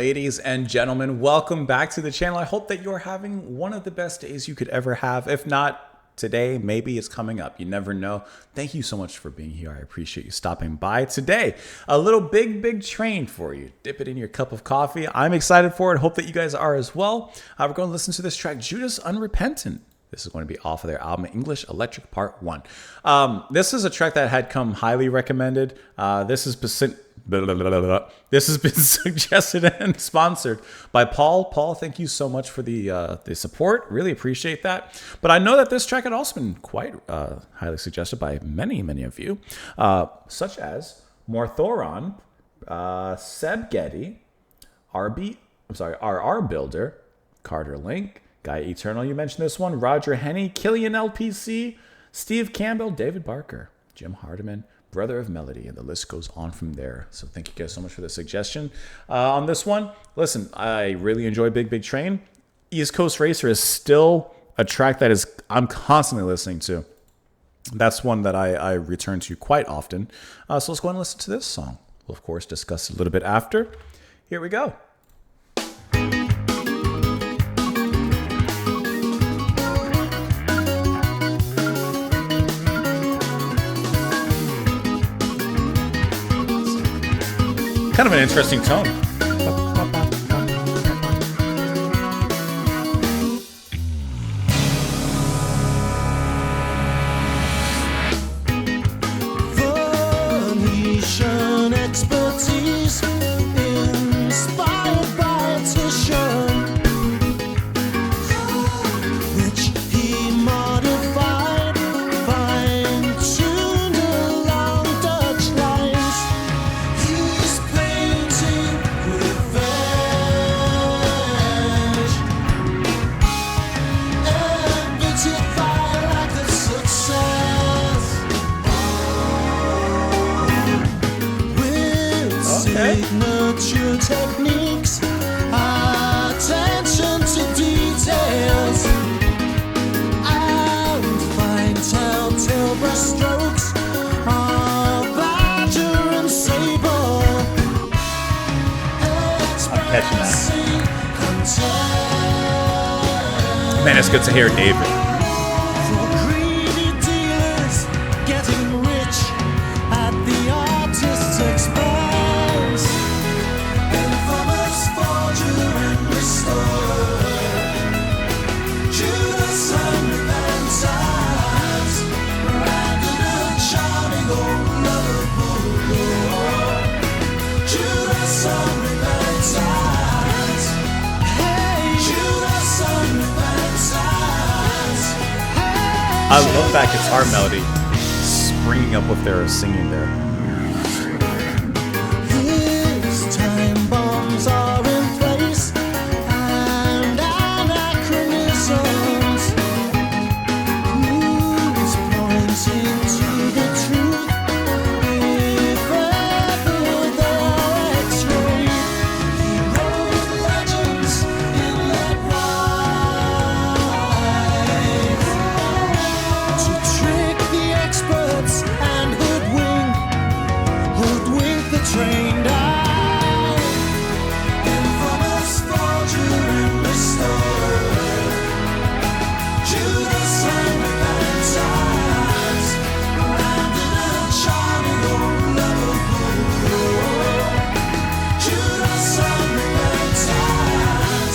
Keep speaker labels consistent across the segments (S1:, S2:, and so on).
S1: Ladies and gentlemen, welcome back to the channel. I hope that you're having one of the best days you could ever have. If not today, maybe it's coming up. You never know. Thank you so much for being here. I appreciate you stopping by today. A little big train for you. Dip it in your cup of coffee. I'm excited for it. Hope that you guys are as well. We're going to listen to this track, Judas, Unrepentant. This is going to be off of their album, English Electric Part 1. This is a track that had come highly recommended. This has been suggested and sponsored by Paul. Paul, thank you so much for the support. Really appreciate that. But I know that this track had also been quite highly suggested by many of you, such as Morthoron, Seb Getty, RR Builder, Carter Link, Guy Eternal, you mentioned this one, Roger Henney, Killian LPC, Steve Campbell, David Barker, Jim Hardiman, Brother of Melody, and the list goes on from there. So thank you guys so much for the suggestion on this one. Listen, I really enjoy Big Train. East Coast Racer is still a track that I'm constantly listening to. That's one that I return to quite often. So let's go and listen to this song. We'll, of course, discuss it a little bit after. Here we go. Kind of an interesting tone.
S2: Venetian expertise inspired by a tissue, which he modified, fine-tuned along Dutch lines. He's painting revenge, embittered by lack of success. With signature techniques, attention to details, and fine telltale brushstrokes of badger and sable.
S1: catching that.
S2: Contempt
S1: Man, it's good to hear David.
S2: for greedy dealers getting rich at the artist's expense. Infamous forger and restorer, Judas Unrepentant, branded a charming old lovable lord. Judas Unrepentant, hey, Judas Unrepentant, hey,
S1: I love that guitar melody springing up with their singing there.
S2: His time bombs are in place and anachronisms. Who's pointing to the truth if ever they're X-rayed? He wrote legends in lead white to trick the experts and hoodwink the trained eye. Infamous forger and restorer, Judas Unrepentant, branded a charming old lovable lord. Judas Unrepentant,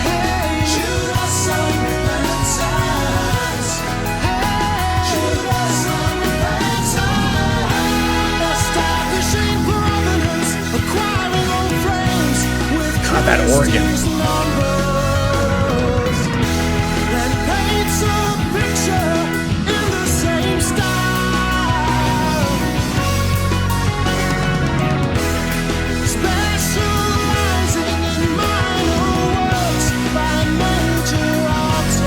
S2: hey, Judas Unrepentant, hey, Judas Unrepentant, establishing provenance, acquiring old frames with
S1: God, that organ.
S2: Christie's numbers, and paints a picture in the same style, specializing in minor works by major artists.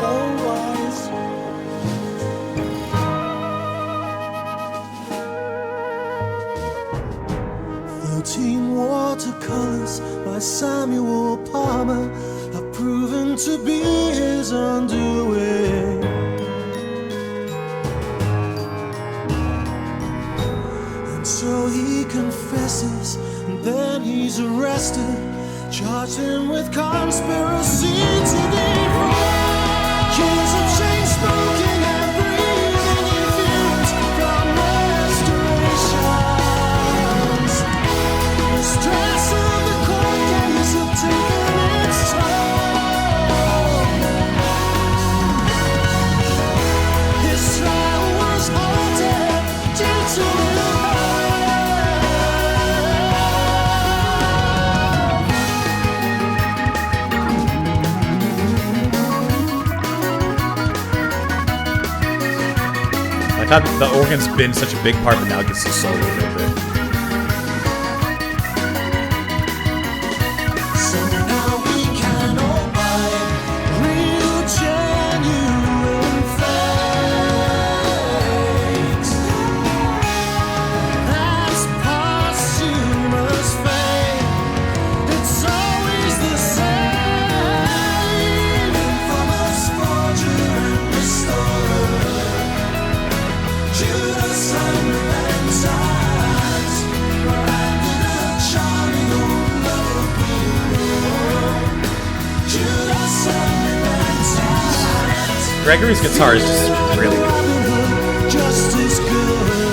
S2: All wise. 13 watercolors by Samuel Palmer have proven to be his undoing. And so he confesses, and then he's arrested, charged him with conspiracy to defraud. Years of chain smoking and breathing in fumes from restorations. The stress of the court case have taken its toll. His trial was halted due to
S1: Like how the organ's been such a big part, but now it gets to solo a little bit.
S2: So now we can all buy real genuine fakes. That's posthumous fame. It's always the same. Infamous forger and restorer. Judas Unrepentant, branded a charming old lover hero. Judas Unrepentant.
S1: Gregory's guitar is just really good.
S2: Robin Hood, just as good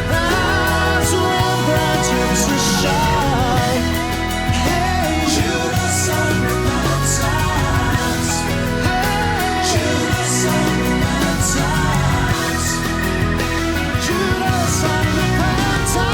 S2: as Rembrandt took to shine. Hey, Judas Unrepentant. Hey, Judas Unrepentant. Judas Unrepentant.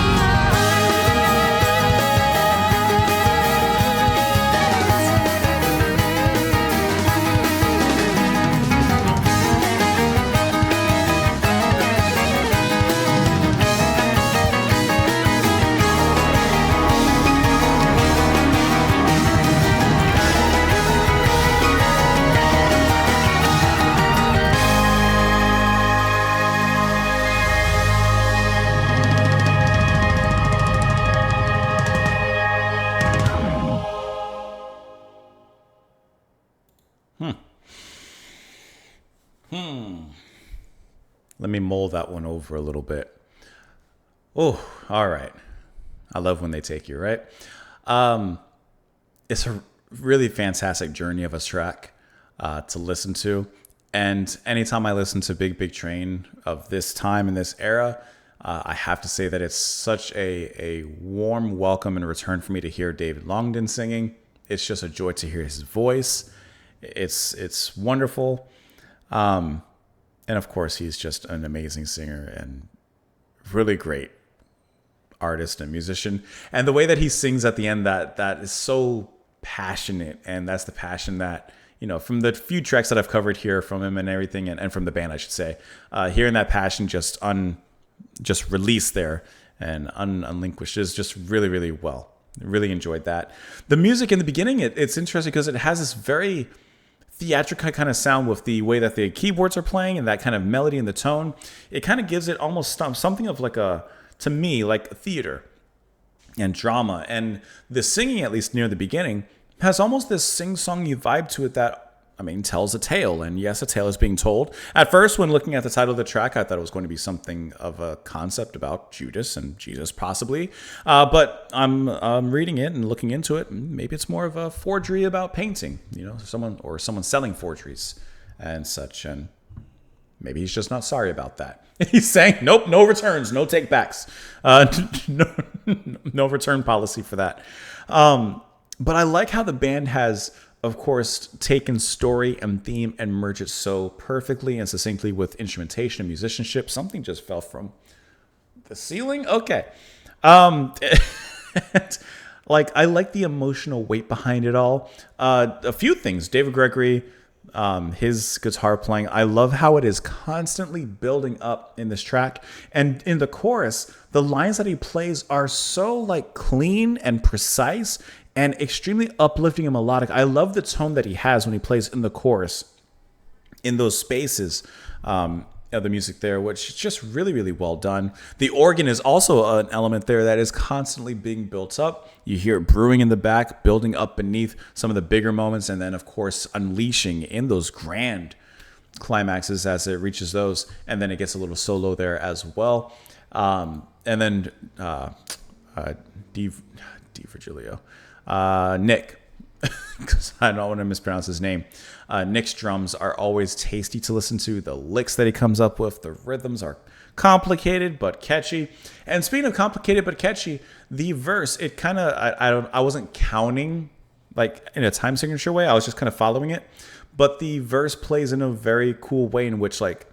S1: Let me mull that one over a little bit. Oh, all right. I love when they take you, right? It's a really fantastic journey of a track to listen to. And anytime I listen to Big Big Train of this time and this era, I have to say that it's such a warm welcome and return for me to hear David Longdon singing. It's just a joy to hear his voice. It's wonderful. And of course, he's just an amazing singer and really great artist and musician. And the way that he sings at the end, that is so passionate. And that's the passion that, you know, from the few tracks that I've covered here from him and everything, and from the band, I should say, hearing that passion just released there and unrelinquished is just really, really well. Really enjoyed that. The music in the beginning, it's interesting because it has this very theatrical kind of sound with the way that the keyboards are playing and that kind of melody and the tone. It kind of gives it almost something of like to me, like theater and drama. And the singing, at least near the beginning, has almost this sing-songy vibe to it that, I mean, tells a tale. And yes, a tale is being told. At first, when looking at the title of the track, I thought it was going to be something of a concept about Judas and Jesus, possibly. But I'm reading it and looking into it. And maybe it's more of a forgery about painting, you know, someone selling forgeries and such. And maybe he's just not sorry about that. He's saying, nope, no returns, no take backs, no return policy for that. But I like how the band has of course, taken story and theme and merge it so perfectly and succinctly with instrumentation and musicianship. Something just fell from the ceiling. Okay. Like, I like the emotional weight behind it all. A few things. David Gregory, his guitar playing. I love how it is constantly building up in this track. And in the chorus, the lines that he plays are so like clean and precise and extremely uplifting and melodic. I love the tone that he has when he plays in the chorus, in those spaces of the music there, which is just really, really well done. The organ is also an element there that is constantly being built up. You hear it brewing in the back, building up beneath some of the bigger moments, and then, of course, unleashing in those grand climaxes as it reaches those. And then it gets a little solo there as well. And then D Virgilio. Nick, because I don't want to mispronounce his name. Nick's drums are always tasty to listen to. The licks that he comes up with, the rhythms are complicated but catchy. And speaking of complicated but catchy, the verse, it kind of, I wasn't counting like in a time signature way. I was just kind of following it. But the verse plays in a very cool way in which like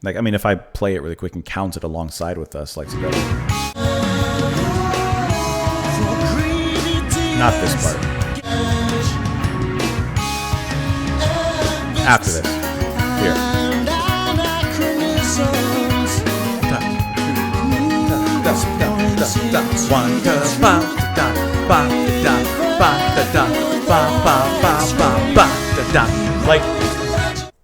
S1: I mean, if I play it really quick and count it alongside with us, like together. Not this part. After this. Here. Like,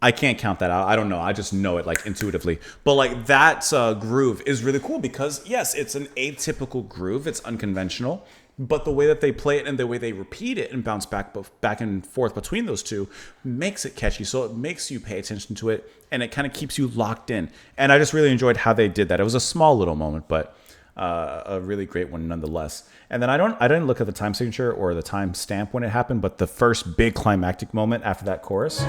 S1: I can't count that out. I don't know. I just know it like intuitively. But like that groove is really cool because yes, it's an atypical groove. It's unconventional. But the way that they play it and the way they repeat it and bounce back and forth between those two makes it catchy. So it makes you pay attention to it and it kind of keeps you locked in. And I just really enjoyed how they did that. It was a small little moment, but a really great one nonetheless. And then I didn't look at the time signature or the time stamp when it happened, but the first big climactic moment after that chorus.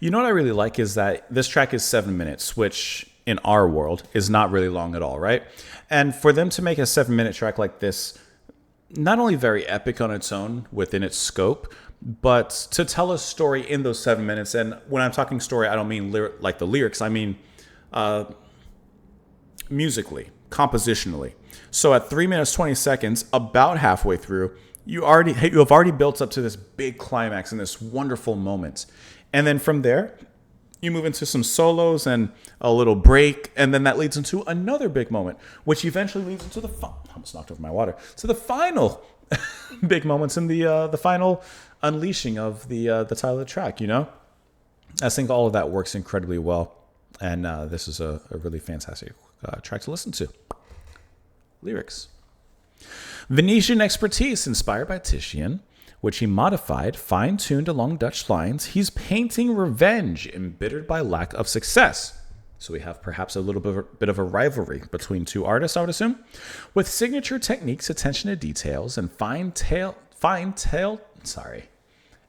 S1: You know what I really like is that this track is 7 minutes, which in our world is not really long at all, right? And for them to make a 7-minute track like this, not only very epic on its own within its scope, but to tell a story in those 7 minutes. And when I'm talking story, I don't mean like the lyrics. I mean musically, compositionally. So at 3 minutes, 20 seconds, about halfway through, you have already built up to this big climax and this wonderful moment. And then from there, you move into some solos and a little break, and then that leads into another big moment, which eventually leads into I almost knocked over my water. So the final big moments in the final unleashing of the title of the track. You know, I think all of that works incredibly well, and this is a really fantastic track to listen to. Lyrics: Venetian expertise inspired by Titian, which he modified, fine-tuned along Dutch lines. He's painting revenge, embittered by lack of success. So we have perhaps a little bit of a rivalry between two artists, I would assume, with signature techniques, attention to details, and fine telltale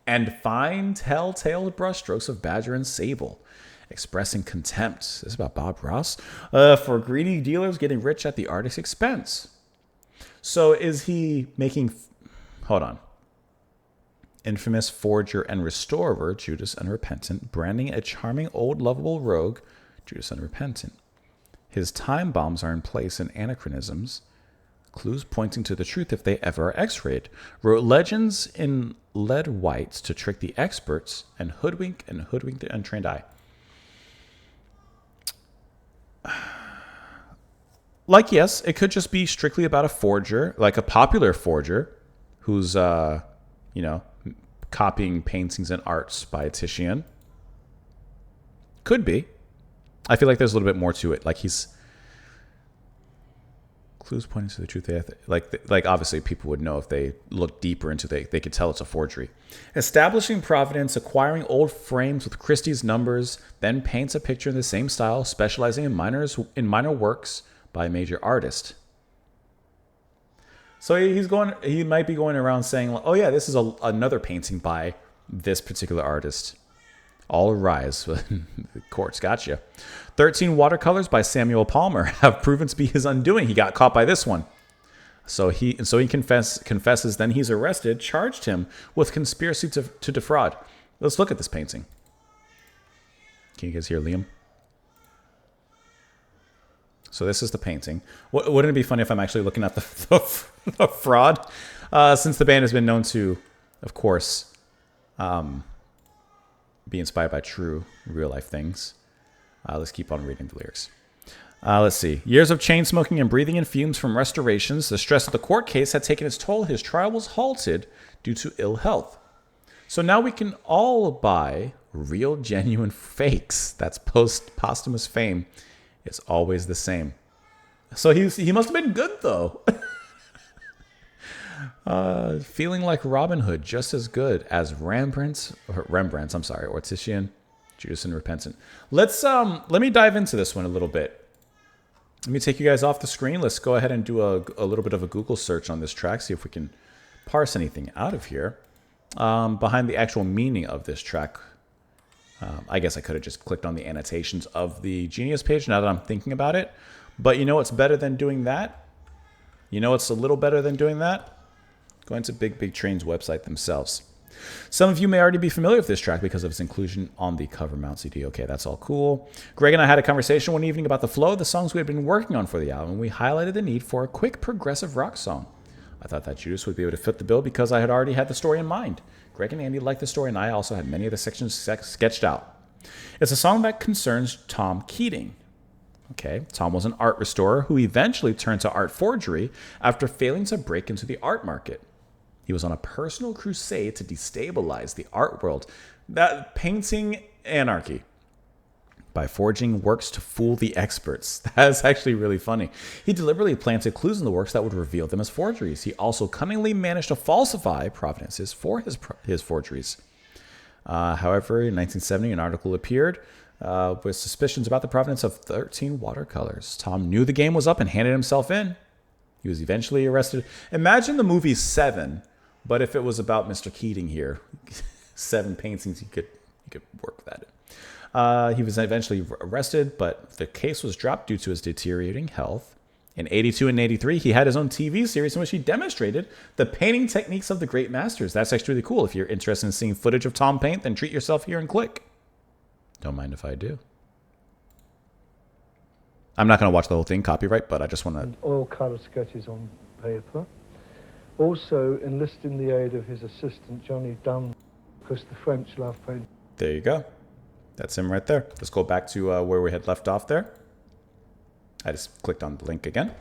S1: brushstrokes of Badger and Sable, expressing contempt. This is about Bob Ross for greedy dealers getting rich at the artist's expense. So is he making? Hold on. Infamous forger and restorer, Judas Unrepentant, branding a charming old lovable rogue, Judas Unrepentant. His time bombs are in place and anachronisms, clues pointing to the truth if they ever are x-rayed. Wrote legends in lead whites to trick the experts and hoodwink the untrained eye. Like, yes, it could just be strictly about a forger, like a popular forger who's, copying paintings and arts by Titian. Could be. I feel like there's a little bit more to it. Like he's clues pointing to the truth. Like obviously people would know if they look deeper into it. They could tell it's a forgery. Establishing providence, acquiring old frames with Christie's numbers, then paints a picture in the same style, specializing in minor works by a major artist. So he might be going around saying, oh yeah, this is another painting by this particular artist. All rise. The court's got you. 13 watercolors by Samuel Palmer have proven to be his undoing. He got caught by this one. So he confesses, then he's arrested, charged him with conspiracy to defraud. Let's look at this painting. Can you guys hear Liam? So this is the painting. Wouldn't it be funny if I'm actually looking at the fraud? Since the band has been known to, of course, be inspired by true real-life things. Let's keep on reading the lyrics. Let's see. Years of chain smoking and breathing in fumes from restorations. The stress of the court case had taken its toll. His trial was halted due to ill health. So now we can all buy real, genuine fakes. That's posthumous fame. It's always the same. So he must have been good, though. Feeling like Robin Hood, just as good as Rembrandt's, or Titian, Judas and Unrepentant. Let me dive into this one a little bit. Let me take you guys off the screen. Let's go ahead and do a little bit of a Google search on this track, see if we can parse anything out of here. Behind the actual meaning of this track, I guess I could have just clicked on the annotations of the Genius page now that I'm thinking about it. But you know what's better than doing that? You know what's a little better than doing that? Going to Big Big Train's website themselves. Some of you may already be familiar with this track because of its inclusion on the cover mount CD. Okay, that's all cool. Greg and I had a conversation one evening about the flow of the songs we had been working on for the album. We highlighted the need for a quick progressive rock song. I thought that Judas would be able to fit the bill because I had already had the story in mind. Greg and Andy liked the story, and I also had many of the sections sketched out. It's a song that concerns Tom Keating. Okay, Tom was an art restorer who eventually turned to art forgery after failing to break into the art market. He was on a personal crusade to destabilize the art world, that painting anarchy, by forging works to fool the experts. That's actually really funny. He deliberately planted clues in the works that would reveal them as forgeries. He also cunningly managed to falsify provenances for his forgeries. However, in 1970, an article appeared with suspicions about the provenance of 13 watercolors. Tom knew the game was up and handed himself in. He was eventually arrested. Imagine the movie Seven, but if it was about Mr. Keating here, 7 paintings, you could work that in. He was eventually arrested, but the case was dropped due to his deteriorating health. In 82 and 83, he had his own TV series in which he demonstrated the painting techniques of the great masters. That's actually really cool. If you're interested in seeing footage of Tom paint, then treat yourself here and click. Don't mind if I do. I'm not going to watch the whole thing, copyright, but I just want to...
S3: Oil colour sketches on paper. Also enlisting the aid of his assistant, Johnny Dunn, because the French love painting.
S1: There you go. That's him right there. Let's go back to where we had left off there. I just clicked on the link again.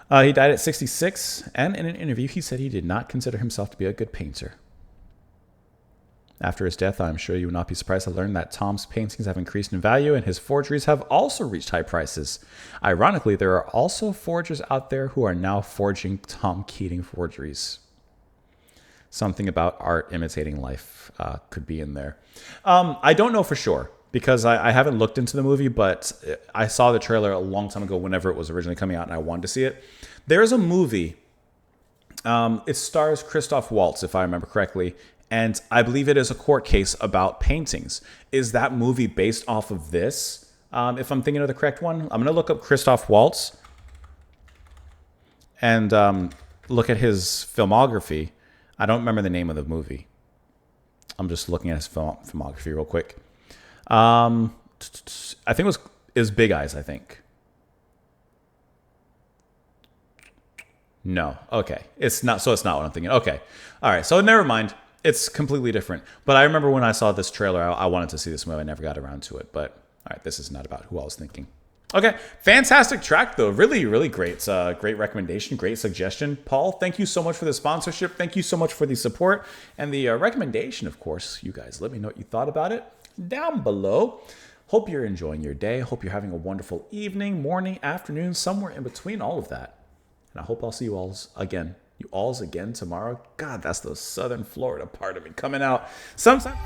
S1: He died at 66, and in an interview, he said he did not consider himself to be a good painter. After his death, I'm sure you will not be surprised to learn that Tom's paintings have increased in value and his forgeries have also reached high prices. Ironically, there are also forgers out there who are now forging Tom Keating forgeries. Something about art imitating life could be in there. I don't know for sure because I haven't looked into the movie, but I saw the trailer a long time ago whenever it was originally coming out and I wanted to see it. There's a movie. It stars Christoph Waltz, if I remember correctly. And I believe it is a court case about paintings. Is that movie based off of this? If I'm thinking of the correct one, I'm going to look up Christoph Waltz and look at his filmography. I don't remember the name of the movie. I'm just looking at his filmography real quick. I think it was Big Eyes, I think. No. Okay. It's not what I'm thinking. Okay. All right. So never mind. It's completely different. But I remember when I saw this trailer, I wanted to see this movie. I never got around to it. But all right, this is not about who I was thinking. Okay, fantastic track, though. Really, really great. Great recommendation, great suggestion. Paul, thank you so much for the sponsorship. Thank you so much for the support and the recommendation, of course. You guys, let me know what you thought about it down below. Hope you're enjoying your day. Hope you're having a wonderful evening, morning, afternoon, somewhere in between all of that. And I hope I'll see you alls again tomorrow. God, that's the Southern Florida part of me coming out sometime.